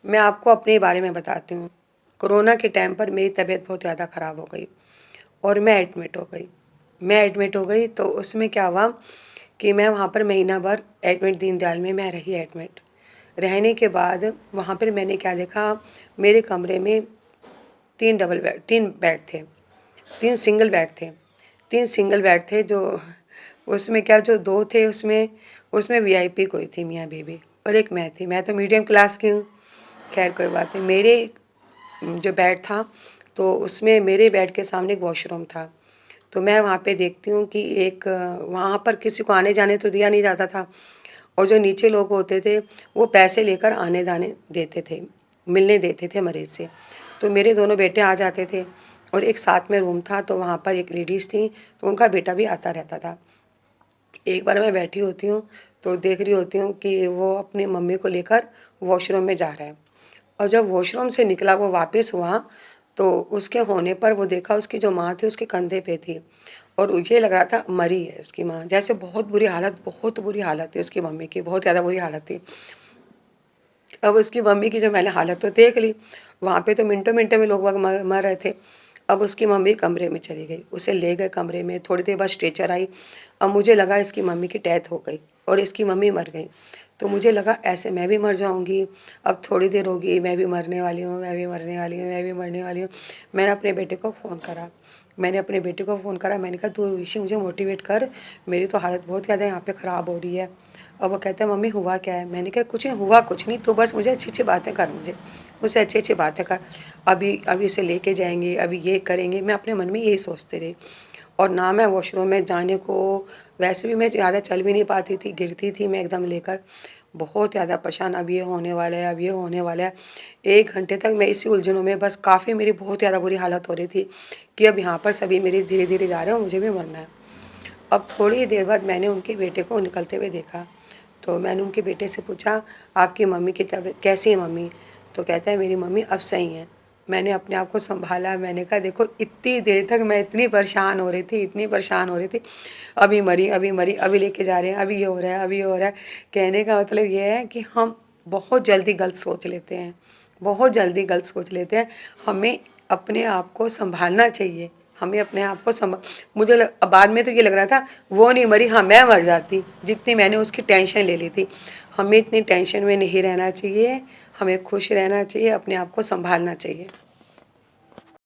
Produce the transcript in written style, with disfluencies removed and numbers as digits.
मैं आपको अपने बारे में बताती हूँ। कोरोना के टाइम पर मेरी तबीयत बहुत ज़्यादा ख़राब हो गई और मैं एडमिट हो गई तो उसमें क्या हुआ कि मैं वहाँ पर महीना भर एडमिट, दीनदयाल में मैं रही एडमिट। रहने के बाद वहाँ पर मैंने क्या देखा, मेरे कमरे में 3 बेड थे, 3 सिंगल बेड थे। जो उसमें क्या, जो 2 थे उसमें वीआईपी कोई थी, मियाँ बीवी, और एक मैं थी। मैं तो मीडियम क्लास की हूँ। खैर कोई बात नहीं। मेरे जो बेड था तो उसमें मेरे बेड के सामने एक वॉशरूम था। तो मैं वहाँ पे देखती हूँ कि एक वहाँ पर किसी को आने जाने तो दिया नहीं जाता था, और जो नीचे लोग होते थे वो पैसे लेकर आने जाने देते थे, मिलने देते थे मरीज़ से। तो मेरे दोनों बेटे आ जाते थे और एक साथ में रूम था, तो वहाँ पर एक लेडीज़ थी, तो उनका बेटा भी आता रहता था। एक बार मैं बैठी होती हूँ तो देख रही होती हूँ कि वो अपनी मम्मी को लेकर वॉशरूम में जा रहा है, और जब वॉशरूम से निकला वो वापस हुआ तो उसके होने पर वो देखा उसकी जो माँ थी उसके कंधे पे थी, और ये लग रहा था मरी है उसकी माँ। जैसे बहुत बुरी हालत थी उसकी मम्मी की, बहुत ज़्यादा बुरी हालत थी। अब उसकी मम्मी की जब मैंने हालत तो देख ली, वहाँ पे तो मिनटों-मिनटों में लोग बाग मर मर रहे थे। अब उसकी मम्मी कमरे में चली गई, उसे ले गए कमरे में, थोड़ी देर बाद स्ट्रेचर आई। अब मुझे लगा इसकी मम्मी की डेथ हो गई और इसकी मम्मी मर गई। तो मुझे लगा ऐसे मैं भी मर जाऊँगी, अब थोड़ी देर होगी, मैं भी मरने वाली हूँ, मैं भी मरने वाली हूँ, मैं भी मरने वाली हूँ। मैंने अपने बेटे को फ़ोन करा, मैंने कहा तू ऋषि मुझे मोटिवेट कर, मेरी तो हालत बहुत ज़्यादा यहाँ पे ख़राब हो रही है। और वो कहता है मम्मी हुआ क्या है? मैंने कहा कुछ नहीं हुआ, कुछ नहीं, तू बस मुझे अच्छी-अच्छी बातें कर, मुझसे अच्छी-अच्छी बातें कर। अभी उसे लेके जाएँगे, अभी ये करेंगे, मैं अपने मन में यही सोचती रही। और ना मैं वॉशरूम में जाने को, वैसे भी मैं ज़्यादा चल भी नहीं पाती थी, गिरती थी मैं एकदम लेकर। बहुत ज़्यादा परेशान, अब ये होने वाला है, अब ये होने वाला है। 1 घंटे तक मैं इसी उलझनों में, बस काफ़ी मेरी बहुत ज़्यादा बुरी हालत हो रही थी कि अब यहाँ पर सभी मेरे धीरे-धीरे जा रहे हैं और मुझे भी मरना है। अब थोड़ी ही देर बाद मैंने उनके बेटे को निकलते हुए देखा, तो मैंने उनके बेटे से पूछा, "आपकी मम्मी की तबीयत कैसी है मम्मी?" तो कहता है, "मेरी मम्मी अब सही हैं।" मैंने अपने आप को सँभाला, मैंने कहा, "देखो इतनी देर तक मैं इतनी परेशान हो रही थी, इतनी परेशान हो रही थी, अभी मरी, अभी लेके जा रहे हैं, अभी ये हो रहा है, अभी ये हो रहा है।" कहने का मतलब ये है कि हम बहुत जल्दी गलत सोच लेते हैं, बहुत जल्दी गलत सोच लेते हैं। हमें अपने आप को सँभालना चाहिए, हमें अपने आप को मुझे बाद में तो ये लग रहा था वो नहीं मरी, हाँ मैं मर जाती, जितनी मैंने उसकी टेंशन ले ली थी। हमें इतनी टेंशन में नहीं रहना चाहिए, हमें खुश रहना चाहिए, अपने आप को सँभालना चाहिए।